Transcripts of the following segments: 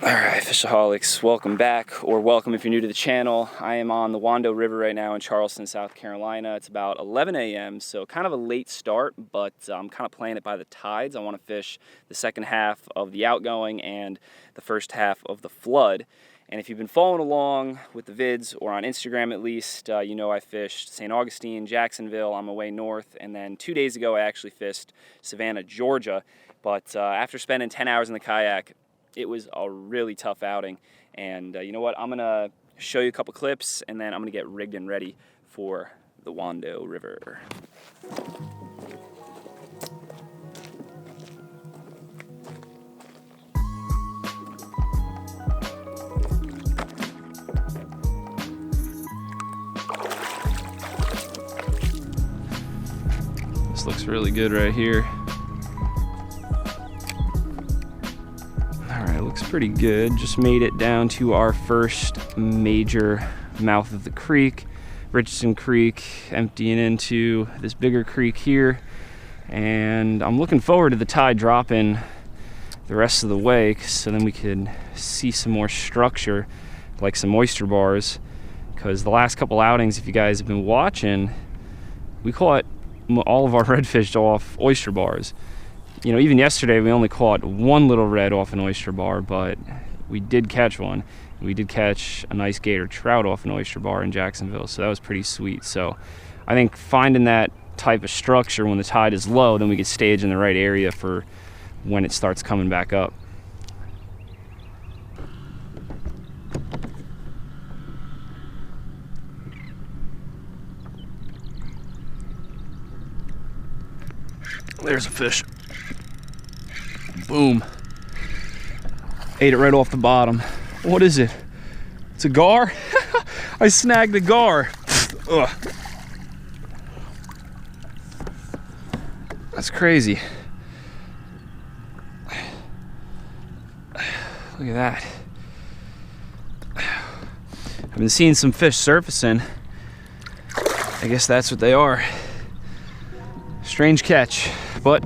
Alright, Fishaholics, welcome back, or welcome if you're new to the channel. I am on the Wando River right now in Charleston, South Carolina. It's about 11 a.m., so kind of a late start, but I'm kind of playing it by the tides. I want to fish the second half of the outgoing and the first half of the flood. And if you've been following along with the vids, or on Instagram at least, you know I fished St. Augustine, Jacksonville on my way north, and then 2 days ago I actually fished Savannah, Georgia. But after spending 10 hours in the kayak, it was a really tough outing, and you know what, I'm gonna show you a couple clips and then I'm gonna get rigged and ready for the Wando River. This looks really good right here. Looks pretty good. Just made it down to our first major mouth of the creek, Richardson Creek, emptying into this bigger creek here, and I'm looking forward to the tide dropping the rest of the way so then we could see some more structure, like some oyster bars, because the last couple outings, if you guys have been watching, we caught all of our redfish off oyster bars. You know, even yesterday we only caught one little red off an oyster bar, but we did catch one. We did catch a nice gator trout off an oyster bar in Jacksonville, so that was pretty sweet. So I think finding that type of structure when the tide is low, then we could stage in the right area for when it starts coming back up. There's a fish. Boom. Ate it right off the bottom. What is it? It's a gar? I snagged a gar. Ugh. That's crazy. Look at that. I've been seeing some fish surfacing. I guess that's what they are. Strange catch, but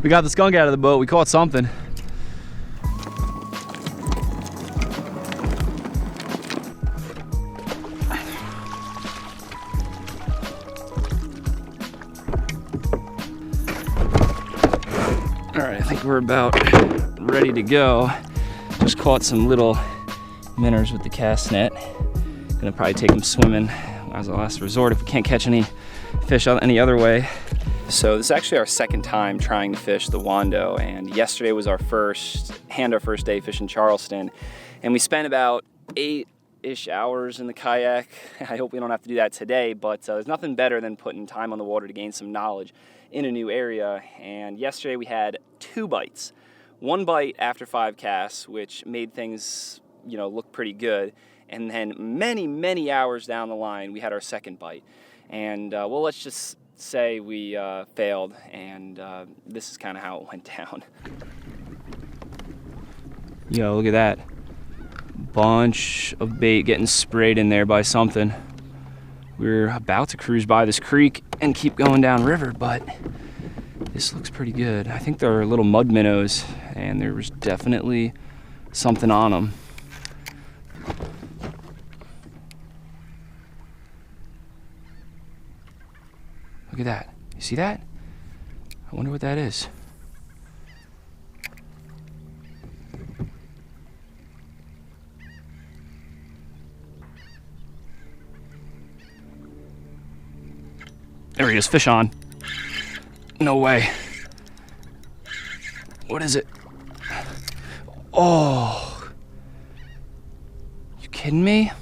we got the skunk out of the boat. We caught something. All right, I think we're about ready to go. Just caught some little minnows with the cast net. Gonna probably take them swimming as a last resort if we can't catch any fish any other way. So this is actually our second time trying to fish the Wando, and yesterday was our first day fishing Charleston, and we spent about 8-ish hours in the kayak. I hope we don't have to do that today, but there's nothing better than putting time on the water to gain some knowledge in a new area. And yesterday we had 2 bites. 1 bite after 5 casts, which made things, you know, look pretty good, and then many hours down the line we had our second bite. And well, let's just say we failed, and this is kind of how it went down. Yo, look at that. Bunch of bait getting sprayed in there by something. We're about to cruise by this creek and keep going down river, but this looks pretty good. I think they're little mud minnows, and there was definitely something on them. Look at that. You see that? I wonder what that is. There he is, fish on. No way. What is it? Oh. You kidding me?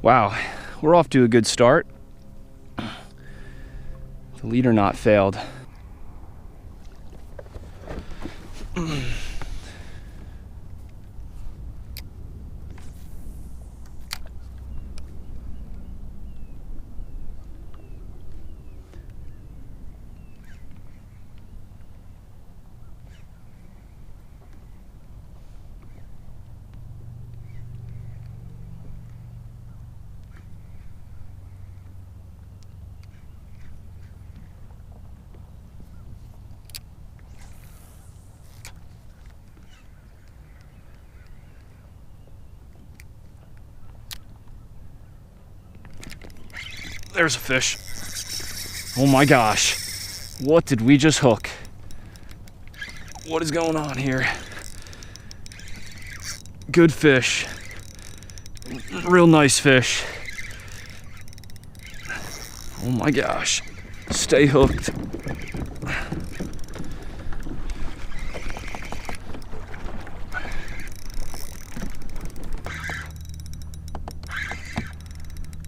Wow, we're off to a good start. The leader knot failed. there's a fish. Oh my gosh. What did we just hook? What is going on here? Good fish. Real nice fish. Oh my gosh. Stay hooked.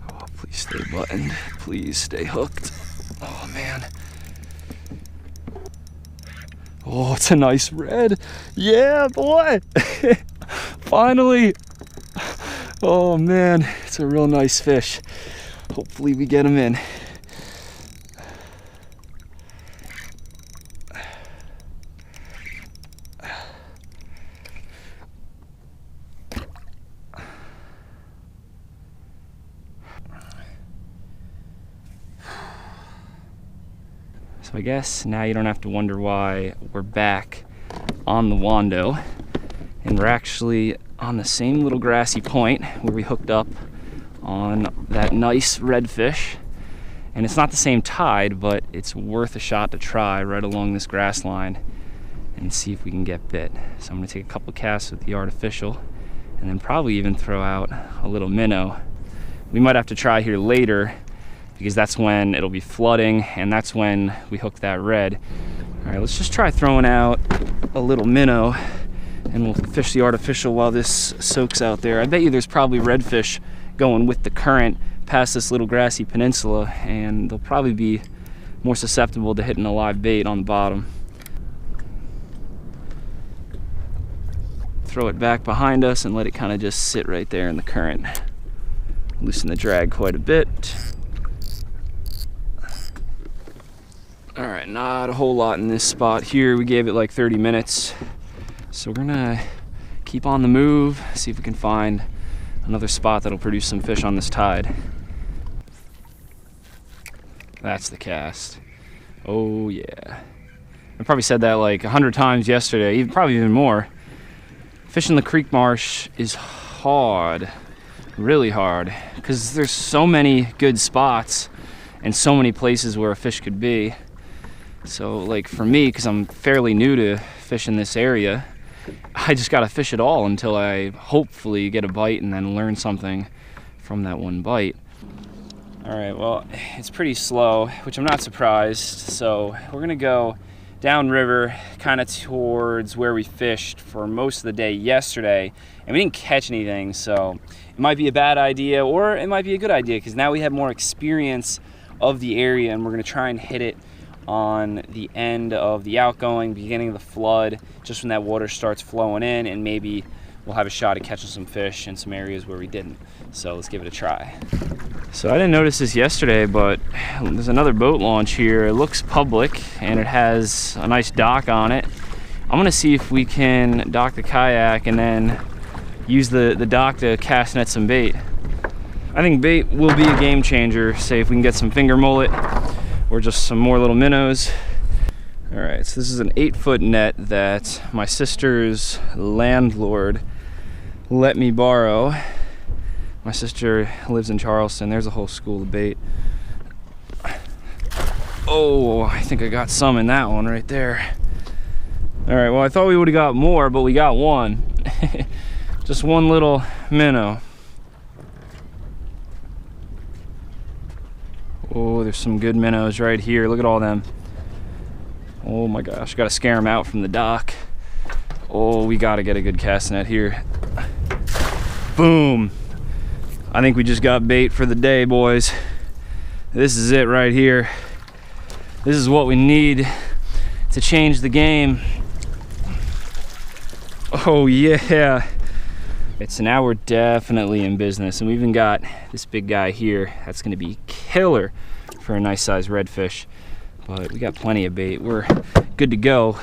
Oh, please stay buttoned. Please stay hooked. Oh man. Oh, it's a nice red. Yeah, boy. Finally. Oh man, it's a real nice fish. Hopefully we get him in. So I guess now you don't have to wonder why we're back on the Wando, and we're actually on the same little grassy point where we hooked up on that nice redfish. And it's not the same tide, but it's worth a shot to try right along this grass line and see if we can get bit. So I'm gonna take a couple casts with the artificial and then probably even throw out a little minnow. We might have to try here later because that's when it'll be flooding and that's when we hook that red. All right, let's just try throwing out a little minnow and we'll fish the artificial while this soaks out there. I bet you there's probably redfish going with the current past this little grassy peninsula, and they'll probably be more susceptible to hitting a live bait on the bottom. Throw it back behind us and let it kind of just sit right there in the current. Loosen the drag quite a bit. All right, not a whole lot in this spot here. We gave it like 30 minutes. So we're gonna keep on the move, see if we can find another spot that'll produce some fish on this tide. That's the cast. Oh yeah. I probably said that like 100 times yesterday, probably even more. Fishing the creek marsh is hard, really hard, because there's so many good spots and so many places where a fish could be. So like for me, because I'm fairly new to fishing this area, I just gotta fish it all until I hopefully get a bite and then learn something from that one bite. All right, well, it's pretty slow, which I'm not surprised. So we're gonna go downriver, kind of towards where we fished for most of the day yesterday, and we didn't catch anything. So it might be a bad idea or it might be a good idea because now we have more experience of the area and we're gonna try and hit it on the end of the outgoing, beginning of the flood, just when that water starts flowing in, and maybe we'll have a shot at catching some fish in some areas where we didn't. So let's give it a try. So I didn't notice this yesterday, but there's another boat launch here. It looks public and it has a nice dock on it. I'm gonna see if we can dock the kayak and then use the dock to cast net some bait. I think bait will be a game changer. Say if we can get some finger mullet or just some more little minnows. All right, so this is an 8-foot net that my sister's landlord let me borrow. My sister lives in Charleston. There's a whole school of bait. Oh, I think I got some in that one right there. All right, well, I thought we would have got more, but we got one. Just one little minnow. Oh, there's some good minnows right here. Look at all them. Oh my gosh, gotta scare them out from the dock. Oh, we gotta get a good cast net here. Boom. I think we just got bait for the day, boys. This is it right here. This is what we need to change the game. Oh yeah. So now we're definitely in business, and we even got this big guy here that's gonna be killer for a nice sized redfish. But we got plenty of bait. We're good to go.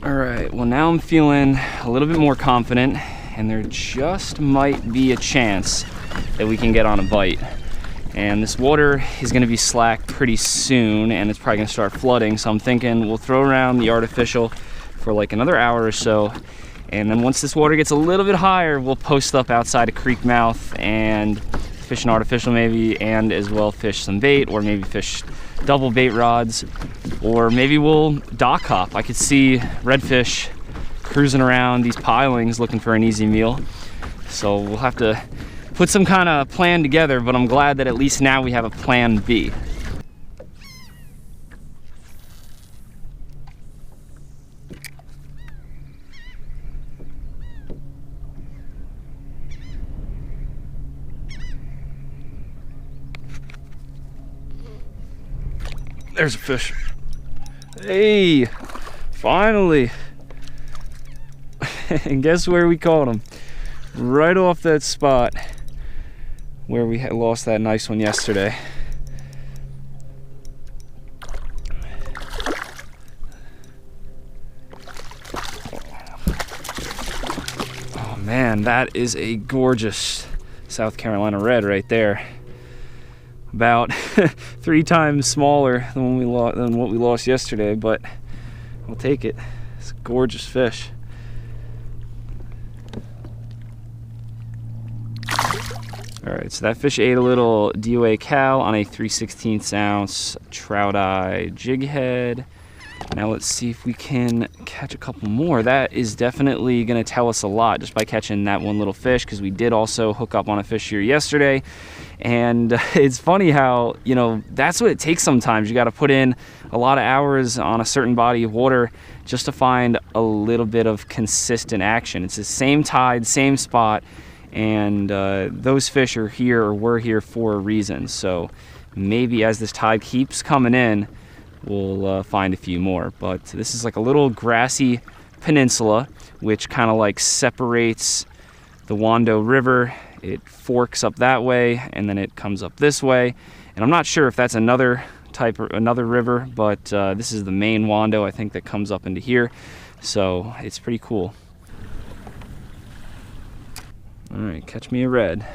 All right, well now I'm feeling a little bit more confident, and there just might be a chance that we can get on a bite. And this water is gonna be slack pretty soon, and it's probably gonna start flooding, so I'm thinking we'll throw around the artificial for like another hour or so, and then once this water gets a little bit higher, we'll post up outside a creek mouth and fishing artificial maybe, and as well fish some bait, or maybe fish double bait rods, or maybe we'll dock hop. I could see redfish cruising around these pilings looking for an easy meal. So we'll have to put some kind of plan together, but I'm glad that at least now we have a plan B. There's a fish. Hey, finally. And guess where we caught him? Right off that spot where we had lost that nice one yesterday. Oh man, that is a gorgeous South Carolina red right there. About 3 times smaller than what we lost yesterday, but we'll take it. It's a gorgeous fish. All right, so that fish ate a little DOA cal on a 3/16 ounce trout eye jig head. Now let's see if we can catch a couple more. That is definitely gonna tell us a lot just by catching that one little fish, because we did also hook up on a fish here yesterday. And it's funny how, you know, that's what it takes sometimes. You got to put in a lot of hours on a certain body of water just to find a little bit of consistent action. It's the same tide, same spot, and those fish are here, or were here, for a reason. So maybe as this tide keeps coming in, we'll find a few more. But this is like a little grassy peninsula, which kind of like separates the Wando River. It forks up that way, and then it comes up this way. And I'm not sure if that's another type or another river, but this is the main Wando, I think, that comes up into here. So it's pretty cool. All right, catch me a red.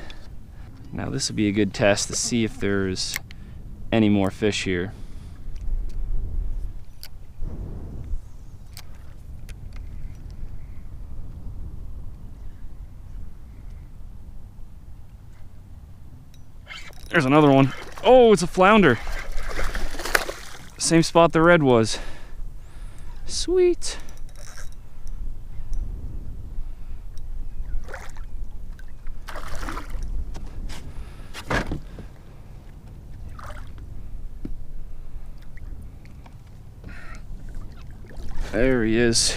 Now this would be a good test to see if there's any more fish here. There's another one. Oh, it's a flounder. Same spot the red was. Sweet. There he is.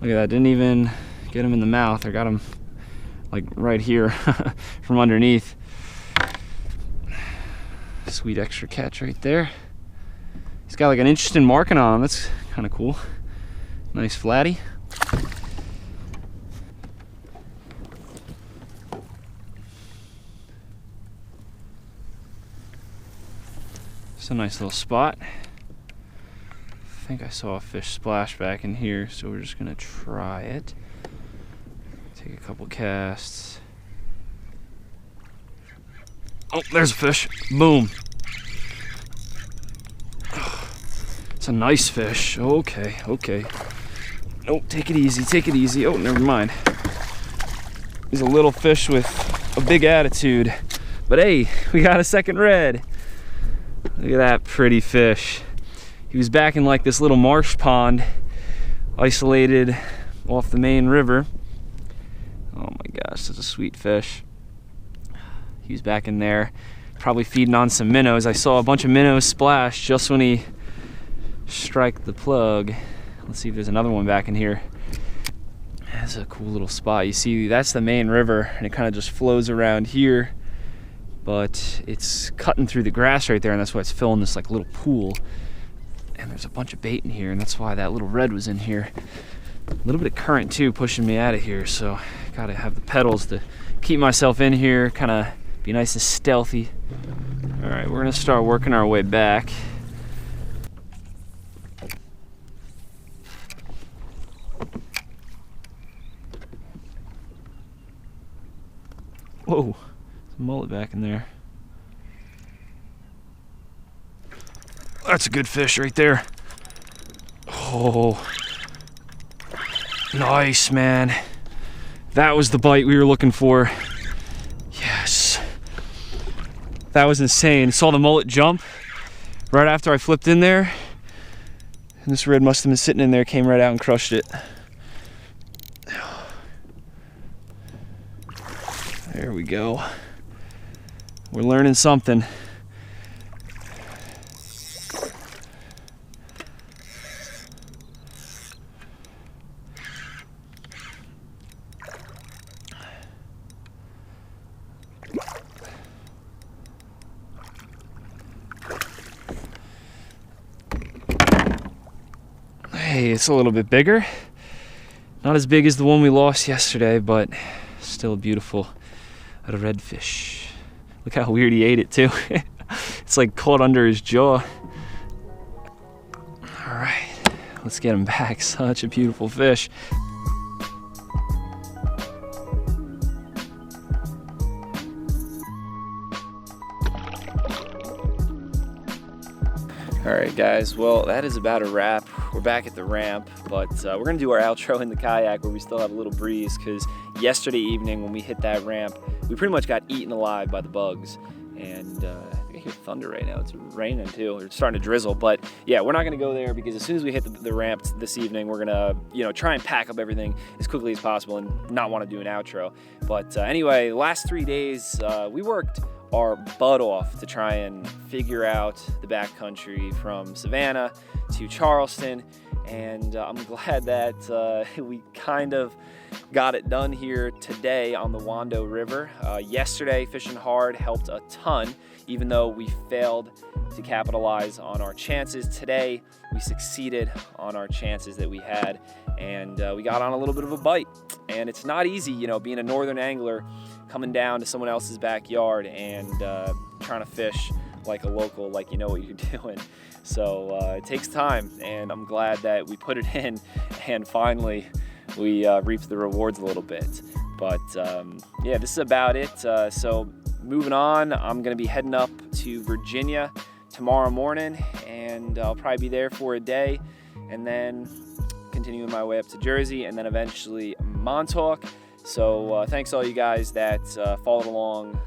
Look at that, didn't even get him in the mouth. I got him like right here from underneath. Sweet extra catch right there. He's got like an interesting marking on him. That's kind of cool. Nice flatty. It's a nice little spot. I think I saw a fish splash back in here, so we're just gonna try it. Take a couple casts. Oh, there's a fish. Boom. It's a nice fish. Okay, okay. Nope, take it easy, take it easy. Oh, never mind. He's a little fish with a big attitude. But hey, we got a second red. Look at that pretty fish. He was back in like this little marsh pond, isolated off the main river. Oh my gosh, such a sweet fish. He was back in there, probably feeding on some minnows. I saw a bunch of minnows splash just when he struck the plug. Let's see if there's another one back in here. That's a cool little spot. You see, that's the main river, and it kind of just flows around here, but it's cutting through the grass right there, and that's why it's filling this like little pool. And there's a bunch of bait in here, and that's why that little red was in here. A little bit of current too pushing me out of here, so gotta have the pedals to keep myself in here, kind of be nice and stealthy. All right, we're gonna start working our way back. Whoa, there's a mullet back in there. That's a good fish right there. Oh, nice, man. That was the bite we were looking for. Yes. That was insane. Saw the mullet jump right after I flipped in there. And this red must have been sitting in there, came right out and crushed it. There we go. We're learning something. Hey, it's a little bit bigger. Not as big as the one we lost yesterday, but still beautiful. A redfish. Look how weird he ate it too. It's like caught under his jaw. All right, let's get him back. Such a beautiful fish. All right, guys, well, that is about a wrap. We're back at the ramp, but we're gonna do our outro in the kayak where we still have a little breeze, because yesterday evening when we hit that ramp, we pretty much got eaten alive by the bugs. And I think I hear thunder right now. It's raining too. It's starting to drizzle, but yeah, we're not gonna go there because as soon as we hit the ramp this evening, we're gonna, try and pack up everything as quickly as possible and not want to do an outro. But anyway, the last 3 days, we worked our butt off to try and figure out the backcountry from Savannah to Charleston, and I'm glad that we kind of got it done here today on the Wando River. Yesterday, fishing hard helped a ton, even though we failed to capitalize on our chances. Today, we succeeded on our chances that we had, and we got on a little bit of a bite. And it's not easy, being a northern angler, coming down to someone else's backyard and trying to fish like a local, like you know what you're doing. So it takes time, and I'm glad that we put it in, and finally we reaped the rewards a little bit. But yeah, this is about it. So moving on, I'm gonna be heading up to Virginia tomorrow morning, and I'll probably be there for a day, and then continuing my way up to Jersey, and then eventually Montauk. So thanks all you guys that followed along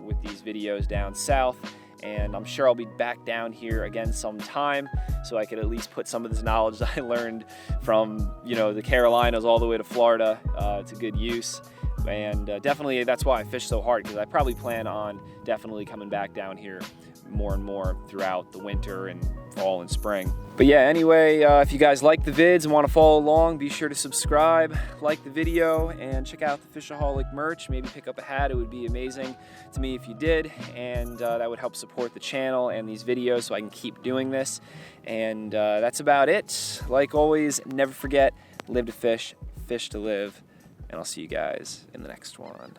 with these videos down south, and I'm sure I'll be back down here again sometime, so I could at least put some of this knowledge that I learned from the Carolinas all the way to Florida to good use. And definitely that's why I fish so hard, because I probably plan on definitely coming back down here more and more throughout the winter and fall and spring. But yeah, anyway, if you guys like the vids and want to follow along, be sure to subscribe, like the video, and check out the Fishaholic merch. Maybe pick up a hat. It would be amazing to me if you did, and that would help support the channel and these videos so I can keep doing this. And that's about it. Like always, never forget, live to fish, fish to live, and I'll see you guys in the next one.